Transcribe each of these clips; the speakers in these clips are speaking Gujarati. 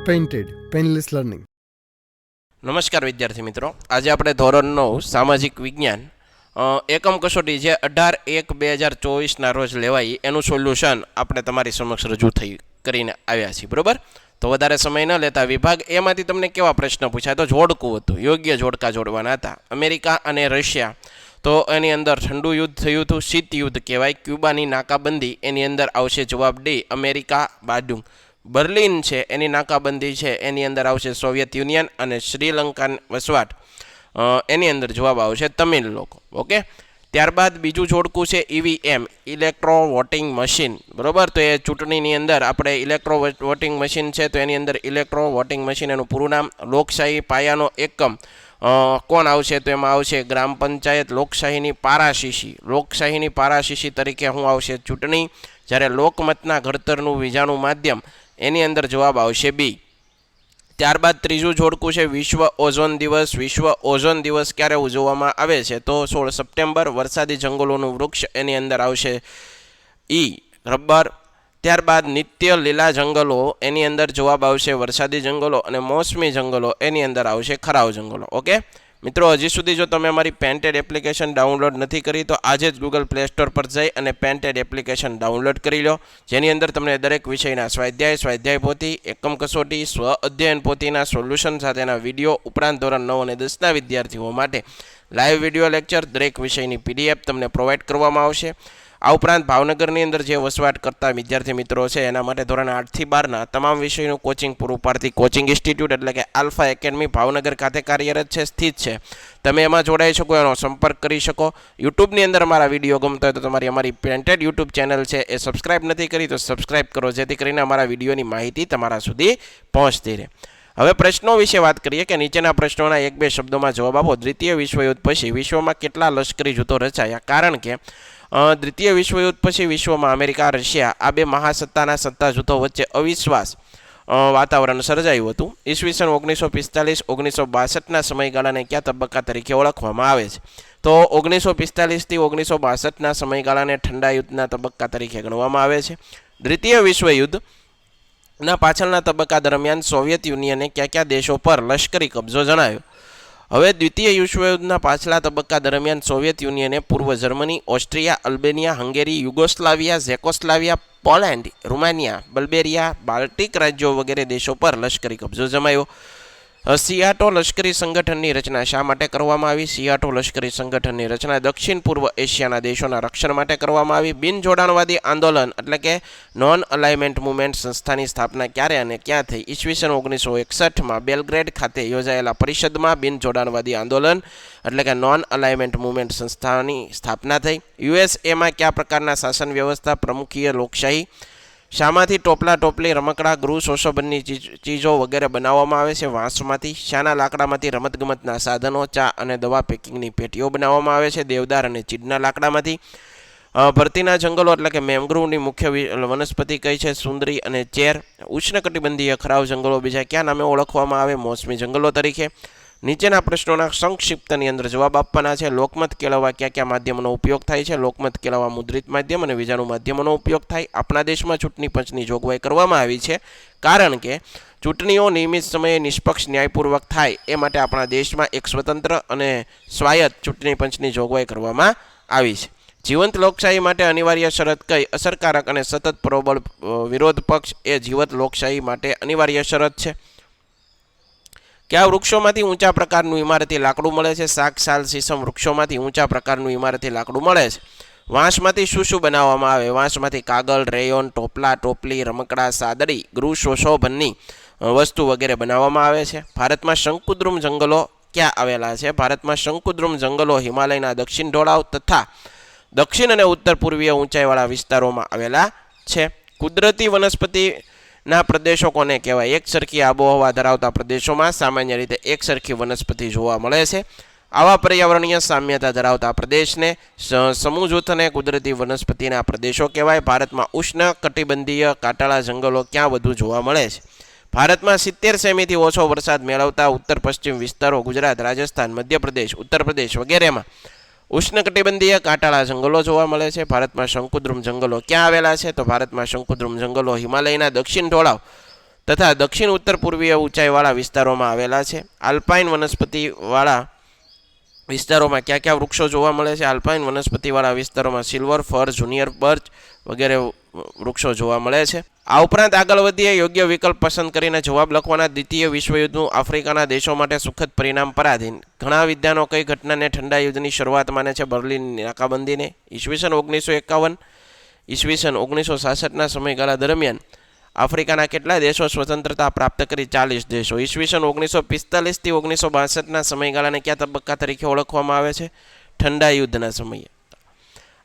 Painted painless learning. નમસ્કાર વિદ્યાર્થી મિત્રો, આજે આપણે ધોરણ 9 સામાજિક વિજ્ઞાન એકમ કસોટી જે 18/1/2024 રોજ લેવાઈ એનું સોલ્યુશન આપણે તમારી સમક્ષ રજૂ કરીને આવ્યા છીએ. બરોબર, તો વધારે સમય ન લેતા વિભાગ એમાંથી તમને કેવા પ્રશ્ન પૂછાય? તો જોડકું હતું, યોગ્ય જોડકા જોડવાના હતા. અમેરિકા અને રશિયા, તો એની અંદર ઠંડુ યુદ્ધ થયું હતું, શીત યુદ્ધ કહેવાય. ક્યુબાની નાકાબંધી, એની અંદર આવશે જવાબ ડી, અમેરિકા બાજુ. બર્લિન છે એની નાકાબંધી છે, એની અંદર આવશે સોવિયત યુનિયન. અને શ્રીલંકા વસવાટ, એની અંદર જવાબ આવશે તમિલ લોકો. ઓકે, ત્યારબાદ બીજું જોડકું છે ઈવીએમ, ઇલેક્ટ્રો વોટિંગ મશીન. બરોબર, તો એ ચૂંટણીની અંદર આપણે ઇલેક્ટ્રો વોટિંગ મશીન છે, તો એની અંદર ઇલેક્ટ્રો વોટિંગ મશીન એનું પૂરું નામ. લોકશાહી પાયાનો એકમ કોણ આવશે? તો એમાં આવશે ગ્રામ પંચાયત. લોકશાહીની પારાશીશી, લોકશાહીની પારાશીશી તરીકે શું આવશે? ચૂંટણી. જ્યારે લોકમતના ઘડતરનું બીજાનું માધ્યમ, એની અંદર જવાબ આવશે બી. ત્યારબાદ ત્રીજું જોડકું છે વિશ્વ ઓઝોન દિવસ. વિશ્વ ઓઝોન દિવસ ક્યારે ઉજવવામાં આવે છે? તો 16 સપ્ટેમ્બર. વરસાદી જંગલોનું વૃક્ષ, એની અંદર આવશે ઈ, રબર. ત્યારબાદ નિત્ય લીલા જંગલો, એની અંદર જવાબ આવશે વરસાદી જંગલો. અને મોસમી જંગલો, એની અંદર આવશે ખરાવ જંગલો. ઓકે મિત્રો, હજી સુધી જો તમે અમારી પેન્ટેડ એપ્લિકેશન ડાઉનલોડ નથી કરી તો આજે જ ગૂગલ પ્લે સ્ટોર પર જઈ અને પેન્ટેડ એપ્લિકેશન ડાઉનલોડ કરી લો, જેની અંદર તમને દરેક વિષયના સ્વાધ્યાય પોથી, એકમ કસોટી, સ્વ અધ્યયન પોથીના સોલ્યુશન સાથેના વિડીયો, ઉપરાંત ધોરણ 9 અને 10ના વિદ્યાર્થીઓ માટે લાઈવ વિડીયો લેક્ચર, દરેક વિષયની પીડીએફ તમને પ્રોવાઈડ કરવામાં આવશે. આ ઉપરાંત ભાવનગરની અંદર જે વસવાટ કરતા વિદ્યાર્થી મિત્રો છે એના માટે ધોરણ 8 થી 12ના તમામ વિષયનું કોચિંગ પૂરું પાડતી કોચિંગ ઇન્સ્ટિટ્યૂટ એટલે કે આલ્ફા એકેડમી ભાવનગર ખાતે કાર્યરત છે, સ્થિત છે. તમે એમાં જોડાઈ શકો, એનો સંપર્ક કરી શકો. યુટ્યુબની અંદર મારા વિડીયો ગમતો હોય તો તમારી અમારી પેન્ટેડ યુટ્યુબ ચેનલ છે એ સબસ્ક્રાઇબ નથી કરી તો સબસ્ક્રાઇબ કરો, જેથી કરીને અમારા વિડીયોની માહિતી તમારા સુધી પહોંચતી રહે. હવે પ્રશ્નો વિશે વાત કરીએ કે નીચેના પ્રશ્નોના 1-2 શબ્દોમાં જવાબ આપો. દ્વિતીય વિશ્વયુદ્ધ પછી વિશ્વમાં કેટલા લશ્કરી જૂથો રચાયા? કારણ કે દ્વિતીય વિશ્વયુદ્ધ પછી વિશ્વમાં અમેરિકા, રશિયા આ બે મહાસત્તાના સત્તા જૂથો વચ્ચે અવિશ્વાસ વાતાવરણ સર્જાયું હતું. ઈસવીસન 1945-1962ના સમયગાળાને કયા તબક્કા તરીકે ઓળખવામાં આવે છે? તો 1945થી 1962ના સમયગાળાને ઠંડા યુદ્ધના તબક્કા તરીકે ગણવામાં આવે છે. દ્વિતીય વિશ્વયુદ્ધ ના પાછળના તબક્કા દરમિયાન સોવિયત યુનિયને કયા દેશો પર લશ્કરી કબજો જણાવ્યો? હવે દ્વિતીય વિશ્વયુદ્ધના પાછલા તબક્કા દરમિયાન સોવિયત યુનિયને પૂર્વ Germany, Austria, Albania, Hungary, Yugoslavia, Czechoslovakia, Poland, Romania, Bulgaria, Baltic રાજ્યો વગેરે દેશો પર લશ્કરી કબજો જમાવ્યો. સિયાટો લશ્કરી સંગઠનની રચના શા માટે કરવામાં આવી? સિયાટો લશ્કરી સંગઠનની રચના દક્ષિણ પૂર્વ એશિયાના દેશોના રક્ષણ માટે કરવામાં આવી. બિનજોડાણવાદી આંદોલન એટલે કે નોન અલાઇનમેન્ટ મુવમેન્ટ સંસ્થાની સ્થાપના ક્યારે અને ક્યાં થઈ? ઈસવીસન 1961માં બેલગ્રેડ ખાતે યોજાયેલા પરિષદમાં બિનજોડાણવાદી આંદોલન એટલે કે નોન અલાઇનમેન્ટ મુવમેન્ટ સંસ્થાની સ્થાપના થઈ. યુએસએમાં કયા પ્રકારના શાસન વ્યવસ્થા? પ્રમુખીય લોકશાહી. શામાંથી ટોપલા, ટોપલી, રમકડા, ગૃહ શોષોબનની ચીજો વગેરે બનાવવામાં આવે છે? વાંસમાંથી. શાના લાકડામાંથી રમતગમતના સાધનો, ચા અને દવા પેકિંગની પેટીઓ બનાવવામાં આવે છે? દેવદાર અને ચીડના લાકડામાંથી. ભરતીના જંગલો એટલે કે મેંગ્રુવની મુખ્ય વનસ્પતિ કઈ છે? સુંદરી અને ચેર. ઉષ્ણકટિબંધીય ખરાવ જંગલો બીજા કયા નામે ઓળખવામાં આવે? મોસમી જંગલો તરીકે. નીચેના પ્રશ્નોના સંક્ષિપ્તની અંદર જવાબ આપવાના છે. લોકમત કેળવવા કયા માધ્યમોનો ઉપયોગ થાય છે? લોકમત કેળવવા મુદ્રિત માધ્યમ અને બીજાનું માધ્યમોનો ઉપયોગ થાય. આપણા દેશમાં ચૂંટણી પંચની જોગવાઈ કરવામાં આવી છે કારણ કે ચૂંટણીઓ નિયમિત સમયે નિષ્પક્ષ ન્યાયપૂર્વક થાય એ માટે આપણા દેશમાં એક સ્વતંત્ર અને સ્વાયત્ત ચૂંટણી પંચની જોગવાઈ કરવામાં આવી છે. જીવંત લોકશાહી માટે અનિવાર્ય શરત કઈ? અસરકારક અને સતત પ્રબળ વિરોધ પક્ષ એ જીવંત લોકશાહી માટે અનિવાર્ય શરત છે. કયા વૃક્ષોમાંથી ઊંચા પ્રકારનું ઇમારતી લાકડું મળે છે? શાક, સાલ, સીસમ વૃક્ષોમાંથી ઊંચા પ્રકારનું ઇમારતી લાકડું મળે છે. વાંસમાંથી શું બનાવવામાં આવે? વાંસમાંથી કાગળ, રેયોન, ટોપલા, ટોપલી, રમકડા, સાદડી, ગૃહ શોષોભનની વસ્તુ વગેરે બનાવવામાં આવે છે. ભારતમાં શંકુદ્રુમ જંગલો ક્યાં આવેલા છે? ભારતમાં શંકુદ્રુમ જંગલો હિમાલયના દક્ષિણ ઢોળાવ તથા દક્ષિણ અને ઉત્તર પૂર્વીય ઊંચાઈવાળા વિસ્તારોમાં આવેલા છે. કુદરતી વનસ્પતિના પ્રદેશો કોને કહેવાય? એક સરખી આબોહવા ધરાવતા પ્રદેશોમાં સામાન્ય રીતે એક સરખી વનસ્પતિ જોવા મળે છે. આવા પર્યાવરણીય સામ્યતા ધરાવતા પ્રદેશને સમૂહ જૂથને કુદરતી વનસ્પતિના પ્રદેશો કહેવાય. ભારતમાં ઉષ્ણ કટિબંધીય કાંટાળા જંગલો ક્યાં વધુ જોવા મળે છે? ભારતમાં 70 સેમીથી ઓછો વરસાદ મેળવતા ઉત્તર પશ્ચિમ વિસ્તારો ગુજરાત, રાજસ્થાન, મધ્યપ્રદેશ, ઉત્તર પ્રદેશ વગેરેમાં ઉષ્ણકટિબંધીય કાંટાળા જંગલો જોવા મળે છે. ભારતમાં શંકુદ્રુમ જંગલો ક્યાં આવેલા છે? તો ભારતમાં શંકુદ્રુમ જંગલો હિમાલયના દક્ષિણ ઢોળાવ તથા દક્ષિણ ઉત્તર પૂર્વીય ઊંચાઈવાળા વિસ્તારોમાં આવેલા છે. આલ્પાઇન વનસ્પતિવાળા વિસ્તારોમાં કયા કયા વૃક્ષો જોવા મળે છે? આલ્પાઇન વનસ્પતિવાળા વિસ્તારોમાં સિલ્વર ફર, જુનિયર બર્ચ વગેરે વૃક્ષો જોવા મળે છે. આ ઉપરાંત આગળ વધીએ યોગ્ય વિકલ્પ પસંદ કરીને જવાબ લખવાના. દ્વિતીય વિશ્વયુદ્ધનું આફ્રિકાના દેશો માટે સુખદ પરિણામ પરાધીન. ઘણા વિદ્વાનો કઈ ઘટનાને ઠંડા યુદ્ધની શરૂઆત માને છે? બર્લિનની નાકાબંધીને. ઈસવીસન 1951 ઈસવીસન 1966ના સમયગાળા દરમિયાન આફ્રિકાના કેટલા દેશો સ્વતંત્રતા પ્રાપ્ત કરી? 40 દેશો. ઈસવીસન 1945 થી 1962ના સમયગાળાને કયા તબક્કા તરીકે ઓળખવામાં આવે છે? ઠંડા યુદ્ધના સમયે.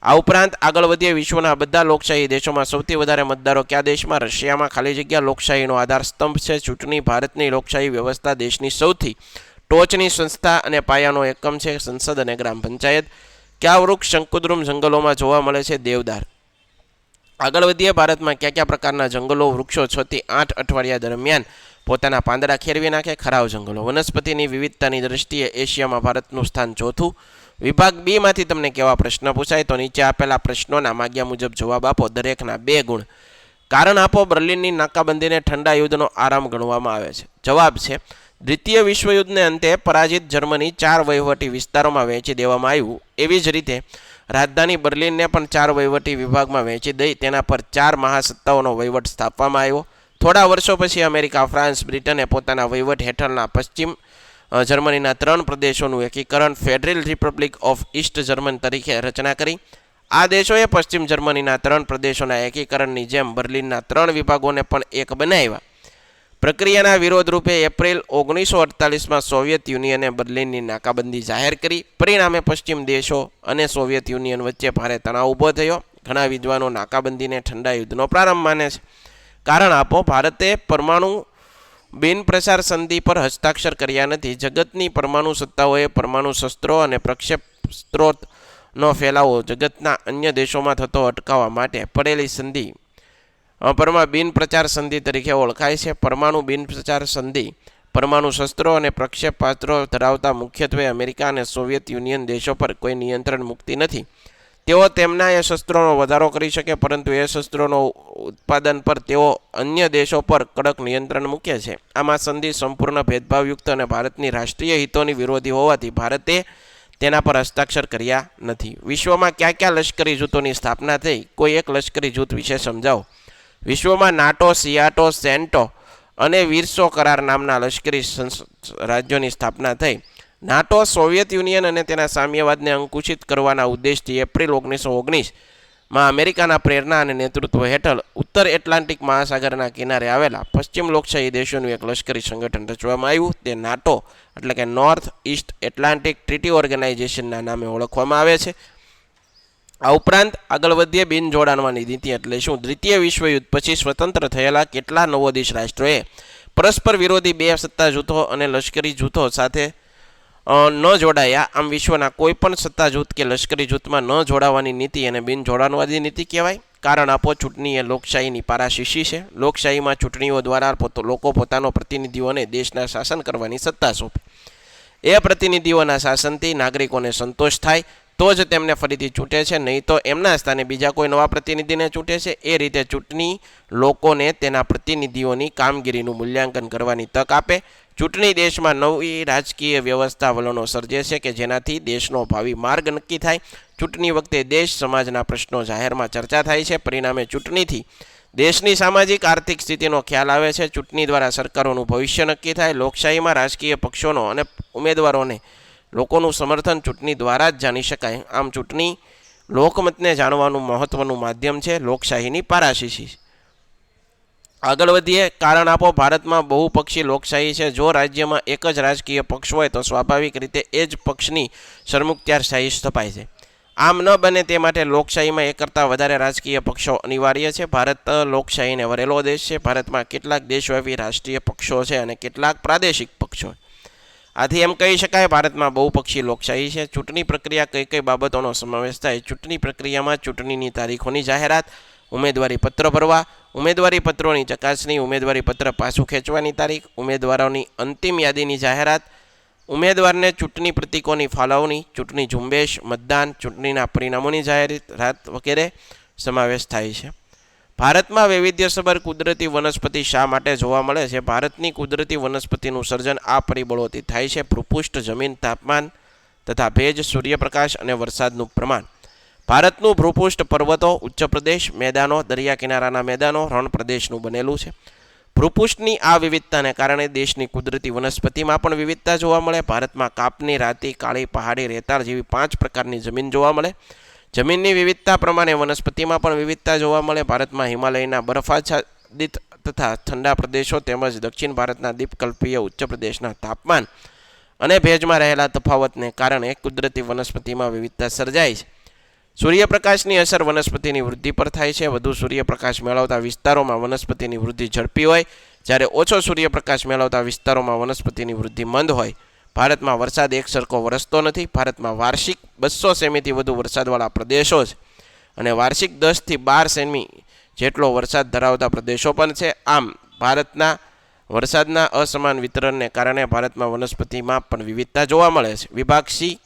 આ ઉપરાંત આગળ વધીએ વિશ્વના બધા લોકશાહી દેશોમાં સૌથી વધારે મતદારો કયા દેશમાં? રશિયામાં. ખાલી જગ્યા લોકશાહીનો આધાર સ્તંભ છે. ચૂંટણી. ભારતની લોકશાહી વ્યવસ્થા દેશની સૌથી ટોચની સંસ્થા અને પાયાનો એકમ છે. સંસદ અને ગ્રામ પંચાયત. કયા વૃક્ષ શંકુદ્રુમ જંગલોમાં જોવા મળે છે? દેવદાર. આગળ વધીએ ભારતમાં કયા કયા પ્રકારના જંગલો વૃક્ષો 6 થી 8 અઠવાડિયા દરમિયાન પોતાના પાંદડા ખેરવી નાખે? ખરાવ જંગલો. વનસ્પતિની વિવિધતાની દ્રષ્ટિએ એશિયામાં ભારતનું સ્થાન ચોથું. વિભાગ બી માંથી તમને કેવા પ્રશ્ન પૂછાય? તો નીચે આપેલા પ્રશ્નોના માગ્યા મુજબ જવાબ આપો. દરેકના 2 ગુણ. કારણ આપો. બર્લિનની નાકાબંધીને ઠંડા યુદ્ધનો આરંભ ગણવામાં આવે છે. જવાબ છે દ્વિતીય વિશ્વયુદ્ધને અંતે પરાજિત જર્મની 4 વહીવટી વિસ્તારોમાં વહેંચી દેવામાં આવ્યું. એવી જ રીતે રાજધાની બર્લિનને પણ 4 વહીવટી વિભાગમાં વહેંચી દઈ તેના પર 4 મહાસત્તાઓનો વહીવટ સ્થાપવામાં આવ્યો. થોડા વર્ષો પછી અમેરિકા, ફ્રાન્સ, બ્રિટને પોતાના વહીવટ હેઠળના પશ્ચિમ જર્મનીના 3 પ્રદેશોનું એકીકરણ federal Republic of East German તરીકે રચના કરી. આ દેશોએ પશ્ચિમ જર્મનીના 3 પ્રદેશોના એકીકરણની જેમ બર્લિનના 3 વિભાગોને પણ એક બનાવ્યા. પ્રક્રિયાના વિરોધરૂપે એપ્રિલ 1948માં સોવિયત યુનિયને બર્લિનની નાકાબંધી જાહેર કરી. પરિણામે પશ્ચિમ દેશો અને સોવિયત યુનિયન વચ્ચે ભારે તણાવ ઊભો થયો. ઘણા વિદ્વાનો નાકાબંધીને ઠંડા યુદ્ધનો પ્રારંભ માને છે. કારણ આપો. ભારતે પરમાણુ બિન પ્રસાર સંધિ પર હસ્તાક્ષર કર્યા નથી. જગતની પરમાણુ સત્તાઓએ પરમાણુ શસ્ત્રો અને પ્રક્ષેપસ્ત્રોતનો ફેલાવો જગતના અન્ય દેશોમાં થતો અટકાવવા માટે પડેલી સંધિ બિન પ્રચાર સંધિ તરીકે ઓળખાય છે. પરમાણુ બિન પ્રચાર સંધિ પરમાણુ શસ્ત્રો અને પ્રક્ષેપાસ્ત્રો ધરાવતા મુખ્યત્વે અમેરિકા અને સોવિયત યુનિયન દેશો પર કોઈ નિયંત્રણ મૂકતી નથી. તેઓ તેમના એ શસ્ત્રોનો વધારો કરી શકે, પરંતુ એ શસ્ત્રોનો ઉત્પાદન પર તેઓ અન્ય દેશો પર કડક નિયંત્રણ મૂકે છે. આમાં સંધિ સંપૂર્ણ ભેદભાવયુક્ત અને ભારતની રાષ્ટ્રીય હિતોની વિરોધી હોવાથી ભારતે તેના પર હસ્તાક્ષર કર્યા નથી. વિશ્વમાં કયા કયા લશ્કરી જૂથોની સ્થાપના થઈ? કોઈ એક લશ્કરી જૂથ વિશે સમજાવો. વિશ્વમાં નાટો, સિયાટો, સેન્ટો અને વીરસો કરાર નામના લશ્કરી રાજ્યોની સ્થાપના થઈ. નાટો સોવિયત યુનિયન અને તેના સામ્યવાદને અંકુશિત કરવાના ઉદ્દેશથી એપ્રિલ 1919માં અમેરિકાના પ્રેરણા અને નેતૃત્વ હેઠળ ઉત્તર એટલાન્ટિક મહાસાગરના કિનારે આવેલા પશ્ચિમ લોકશાહી દેશોનું એક લશ્કરી સંગઠન રચવામાં આવ્યું. તે નાટો એટલે કે નોર્થ ઈસ્ટ એટલાન્ટિક ટ્રીટી ઓર્ગેનાઇઝેશનના નામે ઓળખવામાં આવે છે. આ ઉપરાંત આગળ વધીએ બિન જોડાણવાની નીતિ એટલે શું? દ્વિતીય વિશ્વયુદ્ધ પછી સ્વતંત્ર થયેલા કેટલા નવોદિશ રાષ્ટ્રોએ પરસ્પર વિરોધી 2 સત્તા જૂથો અને લશ્કરી જૂથો સાથે ન જોડાયા? આમ વિશ્વના કોઈ પણ સત્તા જૂથ કે લશ્કરી જૂથમાં ન જોડાવાની નીતિ અને બિન જોડાણવાદી નીતિ કહેવાય. કારણ આપો. ચૂંટણી એ લોકશાહીની પારાશીશી છે. લોકશાહીમાં ચૂંટણીઓ દ્વારા લોકો પોતાનો પ્રતિનિધિઓને દેશના શાસન કરવાની સત્તા સોંપે. એ પ્રતિનિધિઓના શાસનથી નાગરિકોને સંતોષ થાય તો જ તેમને ફરીથી ચૂંટે છે, નહીં તો એમના સ્થાને બીજા કોઈ નવા પ્રતિનિધિને ચૂંટે છે. એ રીતે ચૂંટણી લોકોને તેના પ્રતિનિધિઓની કામગીરીનું મૂલ્યાંકન કરવાની તક આપે. ચૂંટણી દેશમાં નવી રાજકીય વ્યવસ્થા વલણો સર્જે છે કે જેનાથી દેશનો ભાવિ માર્ગ નક્કી થાય. ચૂંટણી વખતે દેશ સમાજના પ્રશ્નો જાહેરમાં ચર્ચા થાય છે. પરિણામે ચૂંટણીથી દેશની સામાજિક આર્થિક સ્થિતિનો ખ્યાલ આવે છે. ચૂંટણી દ્વારા સરકારોનું ભવિષ્ય નક્કી થાય. લોકશાહીમાં રાજકીય પક્ષોનો અને ઉમેદવારોને લોકોનું સમર્થન ચૂંટણી દ્વારા જ જાણી શકાય. આમ ચૂંટણી લોકમતને જાણવાનું મહત્વનું માધ્યમ છે. લોકશાહીની પારાશીશી. આગળ વધીએ. કારણ આપો. ભારતમાં બહુપક્ષી લોકશાહી છે. જો રાજ્યમાં એક જ રાજકીય પક્ષ હોય તો સ્વાભાવિક રીતે એ જ પક્ષની સરમુખત્યારશાહી સ્થપાય છે. આમ ન બને તે માટે લોકશાહીમાં એક કરતાં વધારે રાજકીય પક્ષો અનિવાર્ય છે. ભારત લોકશાહીને વરેલો દેશ છે. ભારતમાં કેટલાક દેશવ્યાપી રાષ્ટ્રીય પક્ષો છે અને કેટલાક પ્રાદેશિક પક્ષો. આથી એમ કહી શકાય ભારતમાં બહુપક્ષી લોકશાહી છે. ચૂંટણી પ્રક્રિયા કઈ કઈ બાબતોનો સમાવેશ થાય? ચૂંટણી પ્રક્રિયામાં ચૂંટણીની તારીખોની જાહેરાત, ઉમેદવારી પત્ર ભરવા, ઉમેદવારી પત્રોની ચકાસણી, ઉમેદવારી પત્ર પાછું ખેંચવાની તારીખ, ઉમેદવારોની અંતિમ યાદીની જાહેરાત, ઉમેદવારને ચૂંટણી પ્રતિકોની ફાળવણી, ચૂંટણી ઝુંબેશ, મતદાન, ચૂંટણીના પરિણામોની જાહેરાત વગેરે સમાવેશ થાય છે. ભારતમાં વૈવિધ્યસભર કુદરતી વનસ્પતિ શા માટે જોવા મળે છે? ભારતની કુદરતી વનસ્પતિનું સર્જન આ પરિબળોથી થાય છે: ભૂપૃષ્ઠ, જમીન, તાપમાન તથા ભેજ, સૂર્યપ્રકાશ અને વરસાદનું પ્રમાણ. ભારતનું ભૂપૃષ્ઠ પર્વતો, ઉચ્ચ પ્રદેશ, મેદાનો, દરિયા કિનારાના મેદાનો, રણ પ્રદેશનું બનેલું છે. ભૂપૃષ્ઠની આ વિવિધતાને કારણે દેશની કુદરતી વનસ્પતિમાં પણ વિવિધતા જોવા મળે. ભારતમાં કાપની, રાતી, કાળી, પહાડી, રેતાળ જેવી 5 પ્રકારની જમીન જોવા મળે. જમીનની વિવિધતા પ્રમાણે વનસ્પતિમાં પણ વિવિધતા જોવા મળે. ભારતમાં હિમાલયના બરફાચ્છાદિત તથા ઠંડા પ્રદેશો તેમજ દક્ષિણ ભારતના દ્વીપકલ્પીય ઉચ્ચ પ્રદેશના તાપમાન અને ભેજમાં રહેલા તફાવતને કારણે કુદરતી વનસ્પતિમાં વિવિધતા સર્જાય છે. સૂર્યપ્રકાશની અસર વનસ્પતિની વૃદ્ધિ પર થાય છે. વધુ સૂર્યપ્રકાશ મેળવતા વિસ્તારોમાં વનસ્પતિની વૃદ્ધિ ઝડપી હોય, જ્યારે ઓછો સૂર્યપ્રકાશ મેળવતા વિસ્તારોમાં વનસ્પતિની વૃદ્ધિ મંદ હોય. ભારતમાં વરસાદ એક સરખો વરસતો નથી. ભારતમાં વાર્ષિક 200 સેમીથી વધુ વરસાદવાળા પ્રદેશો છે અને વાર્ષિક 10 થી 12 સેમી જેટલો વરસાદ ધરાવતા પ્રદેશો પણ છે. આમ ભારતના વરસાદના અસમાન વિતરણને કારણે ભારતમાં વનસ્પતિમાં પણ વિવિધતા જોવા મળે છે. વિભાગ સી,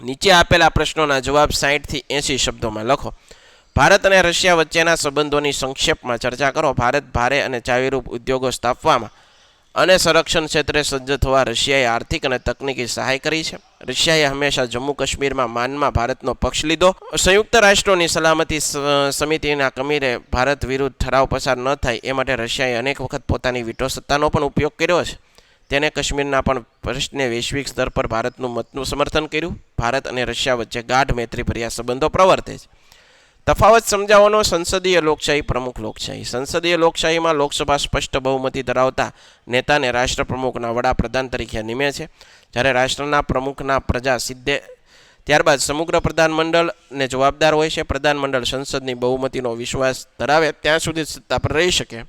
નીચે આપેલા પ્રશ્નોના જવાબ 60 થી 80 શબ્દોમાં લખો. ભારત અને રશિયા વચ્ચેના સંબંધોની સંક્ષેપમાં ચર્ચા કરો. ભારત ભારે અને ચાવીરૂપ ઉદ્યોગો સ્થાપવામાં અને સંરક્ષણ ક્ષેત્રે સજ્જ થવા રશિયાએ આર્થિક અને તકનીકી સહાય કરી છે. રશિયાએ હંમેશા જમ્મુ કાશ્મીરમાં માનમાં ભારતનો પક્ષ લીધો. સંયુક્ત રાષ્ટ્રોની સલામતી સમિતિના કમિરે ભારત વિરુદ્ધ ઠરાવ પસાર ન થાય એ માટે રશિયાએ અનેક વખત પોતાની વીટો સત્તાનો પણ ઉપયોગ કર્યો છે. તેને કાશ્મીરના પણ પ્રશ્ને વૈશ્વિક સ્તર પર ભારતનું મતનું સમર્થન કર્યું. ભારત અને રશિયા વચ્ચે ગાઢ મૈત્રીભર્યા સંબંધો પ્રવર્તે છે. તફાવત સમજાવવાનો. સંસદીય લોકશાહી, પ્રમુખ લોકશાહી. સંસદીય લોકશાહીમાં લોકસભા સ્પષ્ટ બહુમતી ધરાવતા નેતાને રાષ્ટ્રપ્રમુખના વડાપ્રધાન તરીકે નિમે છે, જ્યારે રાષ્ટ્રના પ્રમુખના પ્રજા સીધે ત્યારબાદ સમગ્ર પ્રધાનમંડળને જવાબદાર હોય છે. પ્રધાનમંડળ સંસદની બહુમતીનો વિશ્વાસ ધરાવે ત્યાં સુધી સત્તા પર રહી શકે.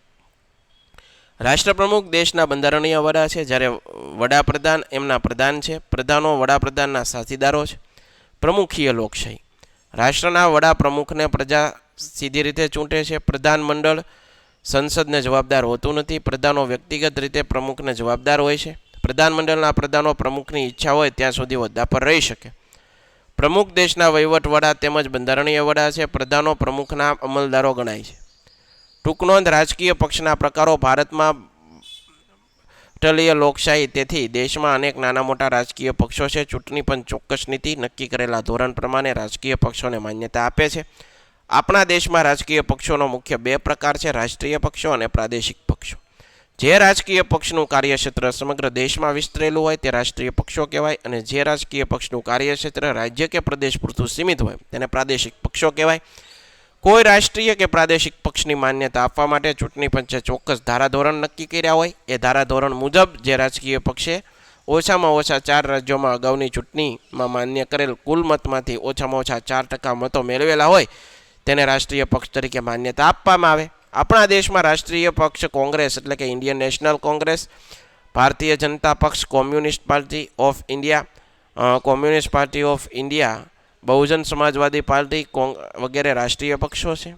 રાષ્ટ્રપ્રમુખ દેશના બંધારણીય વડા છે, જ્યારે વડાપ્રધાન એમના પ્રધાન છે. પ્રધાનો વડાપ્રધાનના સાથીદારો છે. પ્રમુખીય લોકશાહી. રાષ્ટ્રના વડા પ્રમુખને પ્રજા સીધી રીતે ચૂંટે છે. પ્રધાનમંડળ સંસદને જવાબદાર હોતું નથી. પ્રધાનો વ્યક્તિગત રીતે પ્રમુખને જવાબદાર હોય છે. પ્રધાનમંડળના પ્રધાનો પ્રમુખની ઈચ્છા હોય ત્યાં સુધી હોદ્દા પર રહી શકે. પ્રમુખ દેશના વહીવટ વડા તેમજ બંધારણીય વડા છે. પ્રધાનો પ્રમુખના અમલદારો ગણાય છે. ટૂંકનોંધ. રાજકીય પક્ષના પ્રકારો. ભારતમાં તલીય લોકશાહી, તેથી દેશમાં અનેક નાના મોટા રાજકીય પક્ષો છે. ચૂંટણી પંચ ચોક્કસ નીતિ, નક્કી કરેલા ધોરણ પ્રમાણે રાજકીય પક્ષોને માન્યતા આપે છે. આપણા દેશમાં રાજકીય પક્ષોનો મુખ્ય 2 પ્રકાર છે: રાષ્ટ્રીય પક્ષો અને પ્રાદેશિક પક્ષો. જે રાજકીય પક્ષનું કાર્યક્ષેત્ર સમગ્ર દેશમાં વિસ્તરેલું હોય તે રાષ્ટ્રીય પક્ષો કહેવાય, અને જે રાજકીય પક્ષનું કાર્યક્ષેત્ર રાજ્ય કે પ્રદેશ પૂરતું સીમિત હોય તેને પ્રાદેશિક પક્ષો કહેવાય. કોઈ રાષ્ટ્રીય કે પ્રાદેશિક પક્ષની માન્યતા આપવા માટે ચૂંટણી પંચે ચોક્કસ ધારાધોરણ નક્કી કર્યા હોય. એ ધારાધોરણ મુજબ જે રાજકીય પક્ષે ઓછામાં ઓછા 4 રાજ્યોમાં અગાઉની ચૂંટણીમાં માન્ય કરેલ કુલ મતમાંથી ઓછામાં ઓછા 4% મતો મેળવેલા હોય તેને રાષ્ટ્રીય પક્ષ તરીકે માન્યતા આપવામાં આવે. આપણા દેશમાં રાષ્ટ્રીય પક્ષ કોંગ્રેસ એટલે કે Indian National Congress, Bharatiya Janata પક્ષ, communist party of India, communist party of India, Bahujan Samajwadi party વગેરે રાષ્ટ્રીય પક્ષો છે.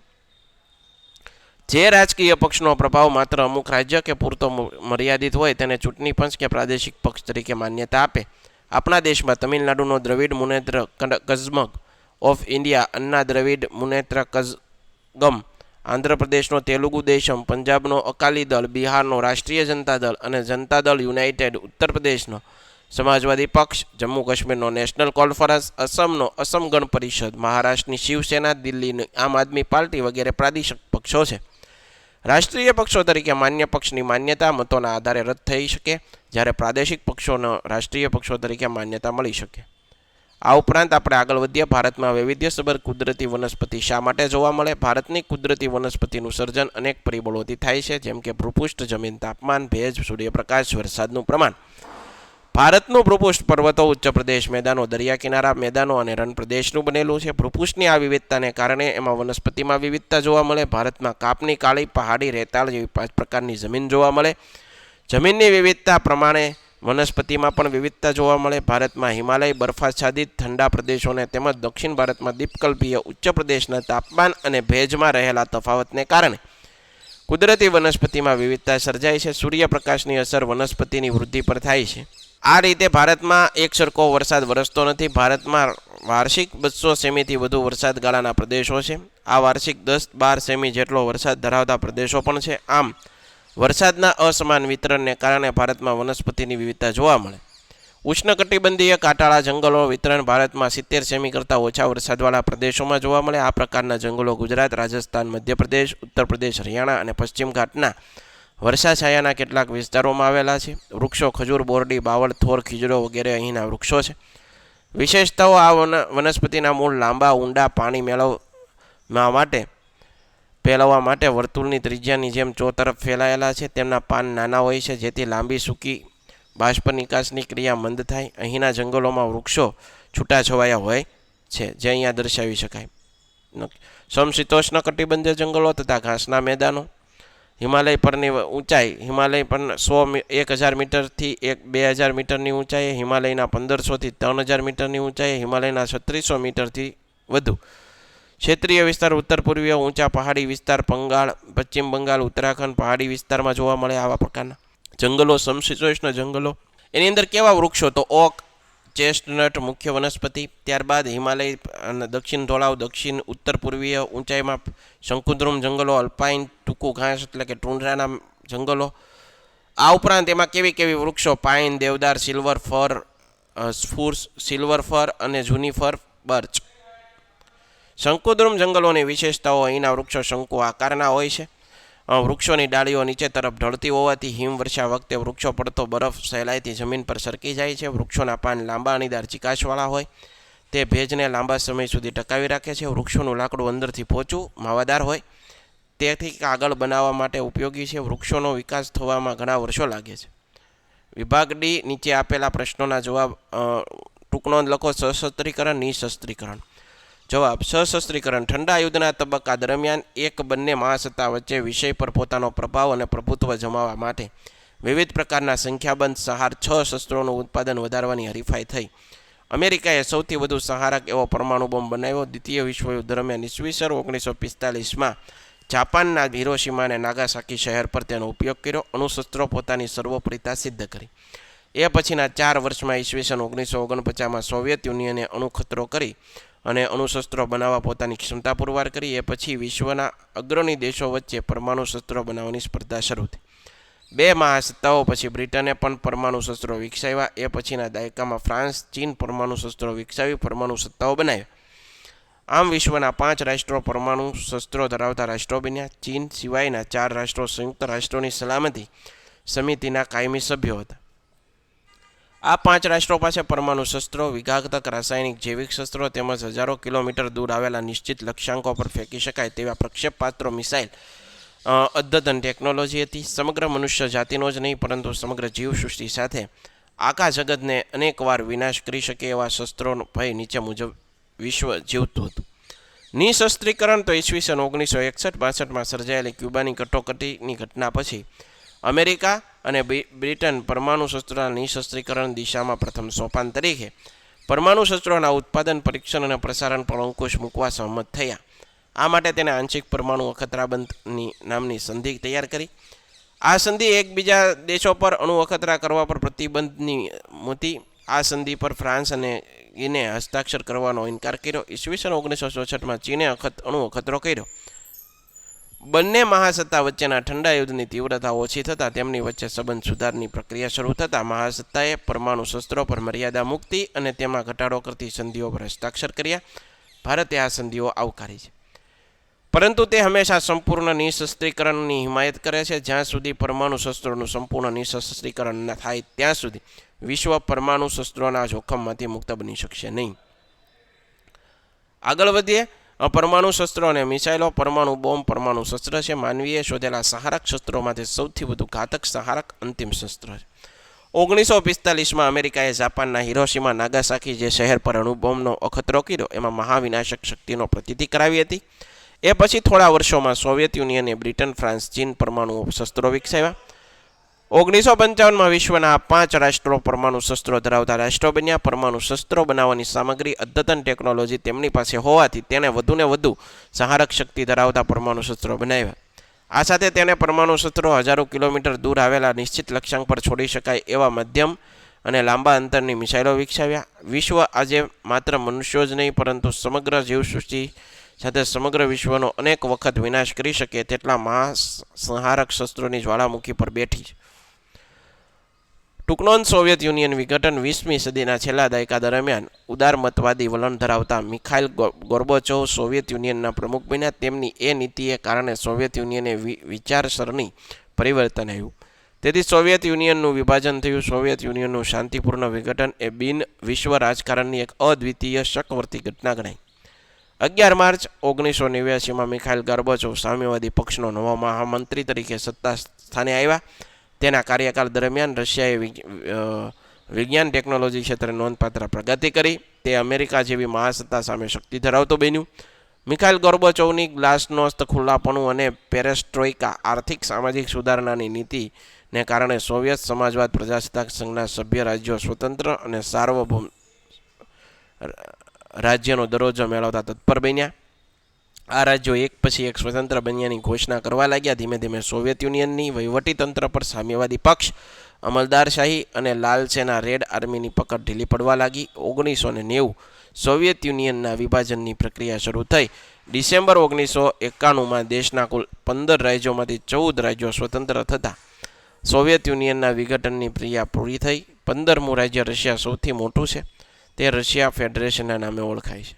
જે રાજકીય પક્ષનો પ્રભાવ માત્ર અમુક રાજ્ય કે પૂરતો મર્યાદિત હોય તેને ચૂંટણી પંચ કે પ્રાદેશિક પક્ષ તરીકે માન્યતા આપે. આપણા દેશમાં તમિલનાડુનો દ્રવિડ મુનેત્ર કઝગમ ઓફ ઇન્ડિયા, અન્ના દ્રવિડ મુનેત્ર કઝગમ, આંધ્રપ્રદેશનો તેલુગુ દેશમ, પંજાબનો અકાલી દળ, બિહારનો રાષ્ટ્રીય જનતા દળ અને જનતા દળ યુનાઇટેડ, ઉત્તર પ્રદેશનો સમાજવાદી પક્ષ, જમ્મુ કાશ્મીરનો નેશનલ કોન્ફરન્સ, અસમનો અસમ ગણ પરિષદ, મહારાષ્ટ્રની શિવસેના, દિલ્હીની આમ આદમી પાર્ટી વગેરે પ્રાદેશિક પક્ષો છે. રાષ્ટ્રીય પક્ષો તરીકે માન્ય પક્ષની માન્યતા મતોના આધારે રદ થઈ શકે, જ્યારે પ્રાદેશિક પક્ષોનો રાષ્ટ્રીય પક્ષો તરીકે માન્યતા મળી શકે. આ ઉપરાંત આપણે આગળ વધીએ. ભારતમાં વૈવિધ્યસભર કુદરતી વનસ્પતિ શા માટે જોવા મળે? ભારતની કુદરતી વનસ્પતિનું સર્જન અનેક પરિબળોથી થાય છે, જેમ કે ભૂપૃષ્ઠ, જમીન, તાપમાન, ભેજ, સૂર્યપ્રકાશ, વરસાદનું પ્રમાણ. ભારતનું ભૂપૃષ્ઠ પર્વતો, ઉચ્ચ પ્રદેશ, મેદાનો, દરિયા કિનારા મેદાનો અને રણ પ્રદેશનું બનેલું છે. ભૂપૃષ્ઠની આ વિવિધતાને કારણે એમાં વનસ્પતિમાં વિવિધતા જોવા મળે. ભારતમાં કાપની, કાળી, પહાડી, રેતાળ જેવી 5 પ્રકારની જમીન જોવા મળે. જમીનની વિવિધતા પ્રમાણે વનસ્પતિમાં પણ વિવિધતા જોવા મળે. ભારતમાં હિમાલય, બરફાચ્છાદિત ઠંડા પ્રદેશોને તેમજ દક્ષિણ ભારતમાં દ્વીપકલ્પીય ઉચ્ચ પ્રદેશના તાપમાન અને ભેજમાં રહેલા તફાવતને કારણે કુદરતી વનસ્પતિમાં વિવિધતા સર્જાય છે. સૂર્યપ્રકાશની અસર વનસ્પતિની વૃદ્ધિ પર થાય છે. આ રીતે ભારતમાં એક સરખો વરસાદ વરસતો નથી. ભારતમાં વાર્ષિક 200 સેમીથી વધુ વરસાદ ગાળાના પ્રદેશો છે. આ વાર્ષિક 10-12 સેમી જેટલો વરસાદ ધરાવતા પ્રદેશો પણ છે. આમ વરસાદના અસમાન વિતરણને કારણે ભારતમાં વનસ્પતિની વિવિધતા જોવા મળે. ઉષ્ણકટિબંધીય કાંટાળા જંગલો વિતરણ ભારતમાં 70 સેમી કરતાં ઓછા વરસાદવાળા પ્રદેશોમાં જોવા મળે. આ પ્રકારના જંગલો ગુજરાત, રાજસ્થાન, મધ્યપ્રદેશ, ઉત્તર પ્રદેશ, હરિયાણા અને પશ્ચિમ ઘાટના વર્ષાછાયાના કેટલાક વિસ્તારોમાં આવેલા છે. વૃક્ષો ખજૂર, બોરડી, બાવળ, થોર, ખીજડો વગેરે અહીંના વૃક્ષો છે. વિશેષતાઓ: આ વનસ્પતિના મૂળ લાંબા ઊંડા પાણી ફેલાવવા માટે વર્તુળની ત્રિજ્યાની જેમ ચોતરફ ફેલાયેલા છે. તેમના પાન નાના હોય છે, જેથી લાંબી સૂકી બાષ્પ નિકાસની ક્રિયા મંદ થાય. અહીંના જંગલોમાં વૃક્ષો છૂટાછવાયા હોય છે, જે અહીંયા દર્શાવી શકાય. સમશીતોષ્ણ કટિબંધીય જંગલો તથા ઘાસના મેદાનો. હિમાલય પરની ઊંચાઈ: હિમાલય પર 1000 મીટરથી 2000 મીટરની ઊંચાઈએ, હિમાલયના 1500થી 3000 મીટરની ઊંચાઈએ, હિમાલયના 3600 મીટરથી વધુ. ક્ષેત્રીય વિસ્તાર: ઉત્તર પૂર્વીય ઊંચા પહાડી વિસ્તાર, પશ્ચિમ બંગાળ, ઉત્તરાખંડ પહાડી વિસ્તારમાં જોવા મળે આવા પ્રકારના જંગલો. સમશીતોષ્ણ જંગલો, એની અંદર કેવા વૃક્ષો? તો ઓક, ચેસ્ટનટ મુખ્ય વનસ્પતિ. ત્યારબાદ હિમાલય અને દક્ષિણ ઢોળાવ, દક્ષિણ ઉત્તર પૂર્વીય ઊંચાઈમાં શંકુદ્રુમ જંગલો, અલ્પાઇન ટૂંકું ઘાસ એટલે કે ટુંડ્રાના જંગલો. આ ઉપરાંત એમાં કેવી વૃક્ષો? પાઇન, દેવદાર, સિલ્વર ફર, સ્પુર્સ, સિલ્વર ફર અને જુનિફર, બર્ચ. શંકુદ્રુમ જંગલોની વિશેષતાઓ: અહીંના વૃક્ષો શંકુ આકારના હોય છે. વૃક્ષોની ડાળીઓ નીચે તરફ ઢળતી હોવાથી હિમવર્ષા વખતે વૃક્ષો પડતો બરફ સહેલાઈથી જમીન પર સરકી જાય છે. વૃક્ષોના પાન લાંબા, અણીદાર, ચીકાશવાળા હોય. તે ભેજને લાંબા સમય સુધી ટકાવી રાખે છે. વૃક્ષોનું લાકડું અંદરથી પોચું, માવાદાર હોય, તેથી કાગળ બનાવવા માટે ઉપયોગી છે. વૃક્ષોનો વિકાસ થવામાં ઘણા વર્ષો લાગે છે. વિભાગ ડી, નીચે આપેલા પ્રશ્નોના જવાબ ટૂંક નોંધ લખો. સશસ્ત્રીકરણ, નિશસ્ત્રીકરણ. જવાબ: સશસ્ત્રીકરણ ઠંડા યુદ્ધના તબક્કા દરમિયાન બંને મહાસત્તા વચ્ચે વિષય પર પોતાનો પ્રભાવ અને પ્રભુત્વ જમાવવા માટે વિવિધ પ્રકારના સંખ્યાબંધ સહાર 6 શસ્ત્રોનું ઉત્પાદન વધારવાની હરીફાઈ થઈ. અમેરિકાએ સૌથી વધુ સહારક એવો પરમાણુ બોમ્બ બનાવ્યો. દ્વિતીય વિશ્વયુદ્ધ દરમિયાન ઈસવીસન 1945માં જાપાનના હિરોશિમા અને નાગાસાકી શહેર પર તેનો ઉપયોગ કર્યો. અણુશસ્ત્રો પોતાની સર્વોપરિતા સિદ્ધ કરી. એ પછીના 4 વર્ષમાં ઈસવીસન 1949માં સોવિયત યુનિયને અણુખતરો કરી અને અણુશસ્ત્રો બનાવવા પોતાની ક્ષમતા પુરવાર કરી. એ પછી વિશ્વના અગ્રણી દેશો વચ્ચે પરમાણુ શસ્ત્રો બનાવવાની સ્પર્ધા શરૂ થઈ. 2 મહાસત્તાઓ પછી બ્રિટને પણ પરમાણુ શસ્ત્રો વિકસાવ્યા. એ પછીના દાયકામાં ફ્રાન્સ, ચીન પરમાણુ શસ્ત્રો વિકસાવી પરમાણુ સત્તાઓ બનાવ્યા. આમ વિશ્વના 5 રાષ્ટ્રો પરમાણુ શસ્ત્રો ધરાવતા રાષ્ટ્રો બન્યા. ચીન સિવાયના 4 રાષ્ટ્રો સંયુક્ત રાષ્ટ્રોની સલામતી સમિતિના કાયમી સભ્યો હતા. આ 5 રાષ્ટ્રો પાસે પરમાણુ શસ્ત્રો, વિઘાતક રાસાયણિક જૈવિક શસ્ત્રો તેમજ હજારો કિલોમીટર દૂર આવેલા નિશ્ચિત લક્ષ્યાંકો પર ફેંકી શકાય તેવા પ્રક્ષેપાસ્ત્રો, મિસાઇલ, અદ્યતન ટેકનોલોજી હતી. સમગ્ર મનુષ્ય જાતિનો જ નહીં પરંતુ સમગ્ર જીવસૃષ્ટિ સાથે આખા જગતને અનેકવાર વિનાશ કરી શકે એવા શસ્ત્રોનો ભય નીચે મુજબ વિશ્વ જીવતું હતું. નિશસ્ત્રીકરણ: તો ઈસવીસન 1961-62માં સર્જાયેલી ક્યુબાની કટોકટીની ઘટના પછી અમેરિકા અને બ્રિટન પરમાણુ શસ્ત્રોના નિશસ્ત્રીકરણ દિશામાં પ્રથમ સોપાન તરીકે પરમાણુ શસ્ત્રોના ઉત્પાદન, પરીક્ષણ અને પ્રસારણ પર અંકુશ મૂકવા સહમત થયા. આ માટે તેને આંશિક પરમાણુ અખતરાબંધની નામની સંધિ તૈયાર કરી. આ સંધિ એકબીજા દેશો પર અણુ અખતરા કરવા પર પ્રતિબંધની મૂકી. આ સંધિ પર ફ્રાન્સ અને ચીને હસ્તાક્ષર કરવાનો ઇનકાર કર્યો. ઈસવીસન 1964માં ચીને અણુ અખતરો કર્યો. બંને મહાસત્તા વચ્ચેના ઠંડા યુદ્ધની તીવ્રતા ઓછી થતાં તેમની વચ્ચે સંબંધ સુધારની પ્રક્રિયા શરૂ થતાં મહાસત્તાએ પરમાણુ શસ્ત્રો પર મર્યાદા મૂકતી અને તેમાં ઘટાડો કરતી સંધિઓ પર હસ્તાક્ષર કર્યા. ભારતે આ સંધિઓ આવકારી છે, પરંતુ તે હંમેશા સંપૂર્ણ નિશસ્ત્રીકરણની હિમાયત કરે છે. જ્યાં સુધી પરમાણુ શસ્ત્રોનું સંપૂર્ણ નિશસ્ત્રીકરણ ન થાય ત્યાં સુધી વિશ્વ પરમાણુ શસ્ત્રોના જોખમમાંથી મુક્ત બની શકશે નહીં. આગળ વધીએ. પરમાણુ શસ્ત્રો અને મિસાઇલો. પરમાણુ બોમ્બ પરમાણુ શસ્ત્ર છે. માનવીએ શોધેલા સહારક શસ્ત્રોમાંથી સૌથી વધુ ઘાતક સહારક અંતિમ શસ્ત્ર છે. 1945માં અમેરિકાએ જાપાનના હિરોશિમા, નાગાસાકી જે શહેર પર અણુબોમ્બનો અખતરો કર્યો એમાં મહાવિનાશક શક્તિનો પ્રતીતિ કરાવી હતી. એ પછી થોડા વર્ષોમાં સોવિયત યુનિયને બ્રિટન, ફ્રાન્સ, ચીન પરમાણુ શસ્ત્રો વિકસાવ્યા. 1955માં વિશ્વના 5 રાષ્ટ્રો પરમાણુ શસ્ત્રો ધરાવતા રાષ્ટ્રો બન્યા. પરમાણુ શસ્ત્રો બનાવવાની સામગ્રી, અદ્યતન ટેકનોલોજી તેમની પાસે હોવાથી તેને વધુને વધુ સહારક શક્તિ ધરાવતા પરમાણુ શસ્ત્રો બનાવ્યા. આ સાથે તેને પરમાણુ શસ્ત્રો હજારો કિલોમીટર દૂર આવેલા નિશ્ચિત લક્ષ્યાંક પર છોડી શકાય એવા મધ્યમ અને લાંબા અંતરની મિસાઇલો વિકસાવ્યા. વિશ્વ આજે માત્ર મનુષ્યો જ નહીં પરંતુ સમગ્ર જીવસૃષ્ટિ સાથે સમગ્ર વિશ્વનો અનેક વખત વિનાશ કરી શકે તેટલા મહાસંહારક શસ્ત્રોની જ્વાળામુખી પર બેઠી છે. ટૂંકનોંધ સોવિયત યુનિયન વિઘટન 20મી સદીના છેલ્લા દાયકા દરમિયાન ઉદારમતવાદી વલણ ધરાવતા મિખાઇલ ગોર્બચોવ સોવિયત યુનિયનના પ્રમુખ બન્યા. તેમની એ નીતિએ કારણે સોવિયત યુનિયને વિચારસરણી પરિવર્તન આવ્યું. તેથી સોવિયત યુનિયનનું વિભાજન થયું. સોવિયત યુનિયનનું શાંતિપૂર્ણ વિઘટન એ બિન વિશ્વ રાજકારણની એક અદ્વિતીય શકવર્તી ઘટના ગણાય. 11 માર્ચ 1989માં મિખાઇલ ગોર્બચોવ સામ્યવાદી પક્ષનો નવો મહામંત્રી તરીકે સત્તા સ્થાને આવ્યા. તેના કાર્યકાળ દરમિયાન રશિયાએ વિજ્ઞાન ટેકનોલોજી ક્ષેત્રે નોંધપાત્ર પ્રગતિ કરી. તે અમેરિકા જેવી મહાસત્તા સામે શક્તિ ધરાવતું બન્યું. મિખાઇલ ગોર્બચોવની ગ્લાસનોસ્ત ખુલ્લાપણું અને પેરેસ્ટ્રોઇકા આર્થિક સામાજિક સુધારણાની નીતિને કારણે સોવિયત સમાજવાદ પ્રજાસત્તાક સંઘના સભ્ય રાજ્યો સ્વતંત્ર અને સાર્વભૌમ રાજ્યનો દરજ્જો મેળવતા તત્પર બન્યા. આ રાજ્યો એક પછી એક સ્વતંત્ર બન્યાની ઘોષણા કરવા લાગ્યા. ધીમે ધીમે સોવિયત યુનિયનની વહીવટીતંત્ર પર સામ્યવાદી પક્ષ, અમલદારશાહી અને લાલ સેના રેડ આર્મીની પકડ ઢીલી પડવા લાગી. 1990 સોવિયત યુનિયનના વિભાજનની પ્રક્રિયા શરૂ થઈ. ડિસેમ્બર 1991માં દેશના કુલ 15 રાજ્યોમાંથી 14 રાજ્યો સ્વતંત્ર થતા સોવિયત યુનિયનના વિઘટનની ક્રિયા પૂરી થઈ. 15મું રાજ્ય રશિયા સૌથી મોટું છે. તે રશિયા ફેડરેશનના નામે ઓળખાય છે.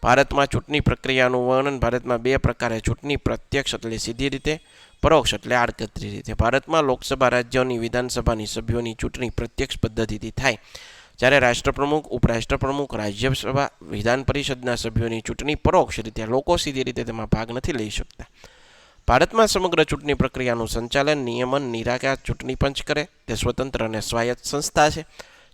ભારતમાં ચૂંટણી પ્રક્રિયાનું વર્ણન. ભારતમાં 2 પ્રકારે ચૂંટણી: પ્રત્યક્ષ એટલે સીધી રીતે, પરોક્ષ એટલે આડકતરી રીતે. ભારતમાં લોકસભા રાજ્યોની વિધાનસભાની સભ્યોની ચૂંટણી પ્રત્યક્ષ પદ્ધતિથી થાય, જ્યારે રાષ્ટ્રપ્રમુખ, ઉપરાષ્ટ્રપ્રમુખ, રાજ્યસભા, વિધાન પરિષદના સભ્યોની ચૂંટણી પરોક્ષ રીતે. લોકો સીધી રીતે તેમાં ભાગ નથી લઈ શકતા. ભારતમાં સમગ્ર ચૂંટણી પ્રક્રિયાનું સંચાલન, નિયમન, નિરાકાર ચૂંટણી પંચ કરે. તે સ્વતંત્ર અને સ્વાયત્ત સંસ્થા છે.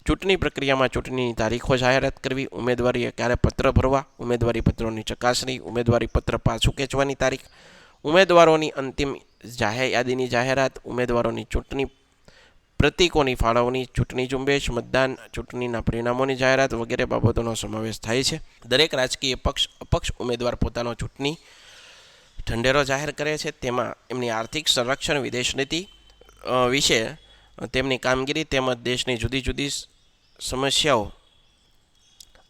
ચૂંટણી પ્રક્રિયામાં ચૂંટણીની તારીખો જાહેરાત કરવી, ઉમેદવારીએ ક્યારે પત્ર ભરવા, ઉમેદવારી પત્રોની ચકાસણી, ઉમેદવારી પત્ર પાછું ખેંચવાની તારીખ, ઉમેદવારોની અંતિમ યાદીની જાહેરાત, ઉમેદવારોની ચૂંટણી પ્રતિકોની ફાળવણી, ચૂંટણી ઝુંબેશ, મતદાન, ચૂંટણીના પરિણામોની જાહેરાત વગેરે બાબતોનો સમાવેશ થાય છે. દરેક રાજકીય પક્ષ, અપક્ષ ઉમેદવાર પોતાનો ચૂંટણી ઢંઢેરો જાહેર કરે છે. તેમાં એમની આર્થિક, સંરક્ષણ, વિદેશ નીતિ વિશે તેમની કામગીરી તેમજ દેશની જુદી જુદી સમસ્યાઓ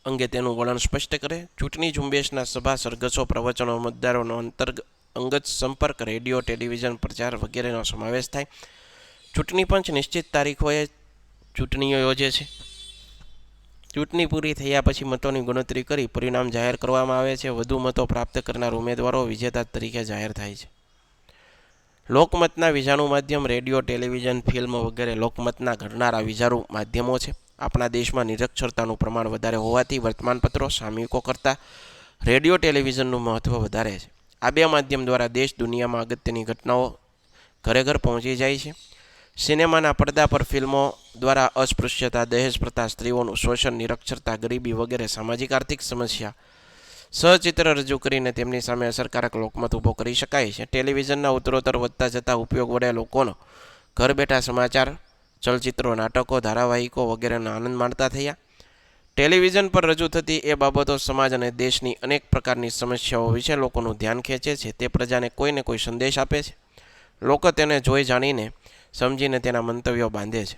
અંગે તેનું વલણ સ્પષ્ટ કરે. ચૂંટણી ઝુંબેશના સભા, સરઘસો, પ્રવચનો, મતદારોનો અંગત સંપર્ક, રેડિયો, ટેલિવિઝન પ્રચાર વગેરેનો સમાવેશ થાય. ચૂંટણી પંચ નિશ્ચિત તારીખોએ ચૂંટણીઓ યોજે છે. ચૂંટણી પૂરી થયા પછી મતોની ગણતરી કરી પરિણામ જાહેર કરવામાં આવે છે. વધુ મતો પ્રાપ્ત કરનાર ઉમેદવારો વિજેતા તરીકે જાહેર થાય છે. લોકમતના વિજાણુ માધ્યમ: રેડિયો, ટેલિવિઝન, ફિલ્મ વગેરે લોકમતના ઘડનારા વિજાણુ માધ્યમો છે. આપણા દેશમાં નિરક્ષરતાનું પ્રમાણ વધારે હોવાથી વર્તમાનપત્રો, સામયિકો કરતાં રેડિયો, ટેલિવિઝનનું મહત્ત્વ વધારે છે. આ 2 માધ્યમ દ્વારા દેશ દુનિયામાં અગત્યની ઘટનાઓ ઘરે ઘર પહોંચી જાય છે. સિનેમાના પડદા પર ફિલ્મો દ્વારા અસ્પૃશ્યતા, દહેજ પ્રથા, સ્ત્રીઓનું શોષણ, નિરક્ષરતા, ગરીબી વગેરે સામાજિક આર્થિક સમસ્યા સચિત્ર રજૂ કરીને તેમની સામે અસરકારક લોકમત ઊભો કરી શકાય છે. ટેલિવિઝનના ઉત્તરોત્તર વધતા જતા ઉપયોગ વડે લોકોનો ઘર બેઠા સમાચાર, ચલચિત્રો, નાટકો, ધારાવાહિકો વગેરેનો આનંદ માણતા થયા. ટેલિવિઝન પર રજૂ થતી એ બાબતો સમાજ અને દેશની અનેક પ્રકારની સમસ્યાઓ વિશે લોકોનું ધ્યાન ખેંચે છે. તે પ્રજાને કોઈને કોઈ સંદેશ આપે છે. લોકો તેને જોઈ જાણીને સમજીને તેના મંતવ્યો બાંધે છે.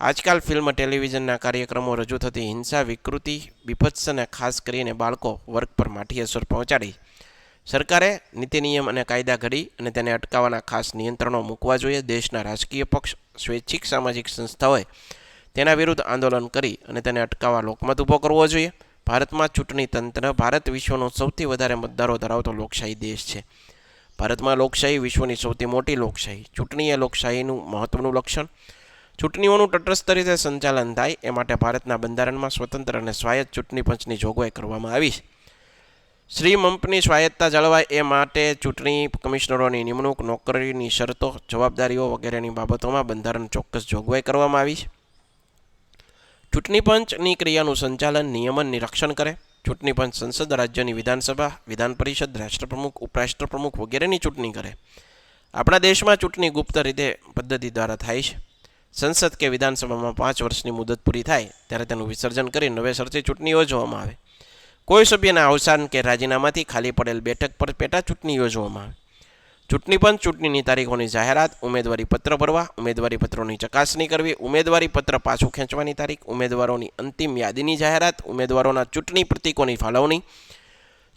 આજકાલ ફિલ્મ, ટેલિવિઝનના કાર્યક્રમો રજૂ થતી હિંસા, વિકૃતિ, બીભત્સ અને ખાસ કરીને બાળકો વર્ગ પર માઠી અસર પહોંચાડી. સરકારે નીતિ, નિયમ અને કાયદા ઘડી અને તેને અટકાવવાના ખાસ નિયંત્રણો મૂકવા જોઈએ. દેશના રાજકીય પક્ષ, સ્વૈચ્છિક સામાજિક સંસ્થાઓએ તેના વિરુદ્ધ આંદોલન કરી અને તેને અટકાવવા લોકમત ઊભો કરવો જોઈએ. ભારતમાં ચૂંટણી તંત્ર: ભારત વિશ્વનો સૌથી વધારે મતદારો ધરાવતો લોકશાહી દેશ છે. ભારતમાં લોકશાહી વિશ્વની સૌથી મોટી લોકશાહી. ચૂંટણી એ લોકશાહીનું મહત્વનું લક્ષણ. ચૂંટણીઓનું તટસ્થ રીતે સંચાલન થાય એ માટે ભારતના બંધારણમાં સ્વતંત્ર અને સ્વાયત્ત ચૂંટણી પંચની જોગવાઈ કરવામાં આવી છે. શ્રી મંપની સ્વાયત્તતા જળવાય એ માટે ચૂંટણી કમિશનરોની નિમણૂક, નોકરીની શરતો, જવાબદારીઓ વગેરેની બાબતોમાં બંધારણ ચોક્કસ જોગવાઈ કરવામાં આવી છે. ચૂંટણી પંચની ક્રિયાનું સંચાલન, નિયમન, નિરીક્ષણ કરે. ચૂંટણી પંચ સંસદ, રાજ્યની વિધાનસભા, વિધાન પરિષદ, રાષ્ટ્રપ્રમુખ, ઉપરાષ્ટ્રપ્રમુખ વગેરેની ચૂંટણી કરે. આપણા દેશમાં ચૂંટણી ગુપ્ત રીતે પદ્ધતિ દ્વારા થાય છે. સંસદ કે વિધાનસભામાં 5 વર્ષની મુદત પૂરી થાય ત્યારે તેનું વિસર્જન કરી નવેસરથી ચૂંટણી યોજવામાં આવે. કોઈ સભ્યના અવસાન કે રાજીનામાથી ખાલી પડેલ બેઠક પર પેટા ચૂંટણી યોજવામાં આવે. ચૂંટણી પંચ ચૂંટણીની તારીખોની જાહેરાત, ઉમેદવારી પત્ર ભરવા, ઉમેદવારી પત્રોની ચકાસણી કરવી, ઉમેદવારી પત્ર પાછું ખેંચવાની તારીખ, ઉમેદવારોની અંતિમ યાદીની જાહેરાત, ઉમેદવારોના ચૂંટણી પ્રતિકોની ફાળવણી,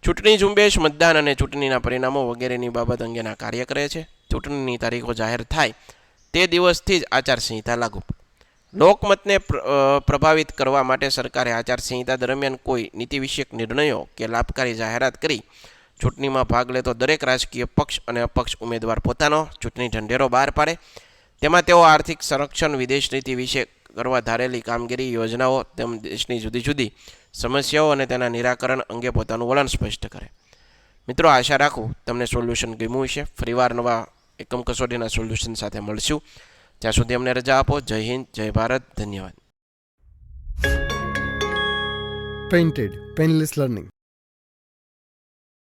ચૂંટણી ઝુંબેશ, મતદાન અને ચૂંટણીના પરિણામો વગેરેની બાબત અંગેના કાર્ય કરે છે. ચૂંટણીની તારીખો જાહેર થાય તે દિવસથી જ આચારસંહિતા લાગુ. લોકમતને પ્રભાવિત કરવા માટે સરકારે આચારસંહિતા દરમિયાન કોઈ નીતિ વિષયક નિર્ણયો કે લાભકારી જાહેરાત કરી ચૂંટણીમાં ભાગ લેતો દરેક રાજકીય પક્ષ અને અપક્ષ ઉમેદવાર પોતાનો ચૂંટણી ઢંઢેરો બહાર પાડે. તેમાં તેઓ આર્થિક સંરક્ષણ, વિદેશ નીતિ વિશે કરવા ધારેલી કામગીરી, યોજનાઓ તેમ દેશની જુદી જુદી સમસ્યાઓ અને તેના નિરાકરણ અંગે પોતાનું વલણ સ્પષ્ટ કરે. મિત્રો, આશા રાખું તમને સોલ્યુશન ગમ્યું હશે. ફરીવાર નવા એકમ કસોટીના સોલ્યુશન સાથે મળશું. ત્યાં સુધી અમને રજા આપો. જય હિન્દ, જય ભારત, ધન્યવાદ. Painted Painless Learning.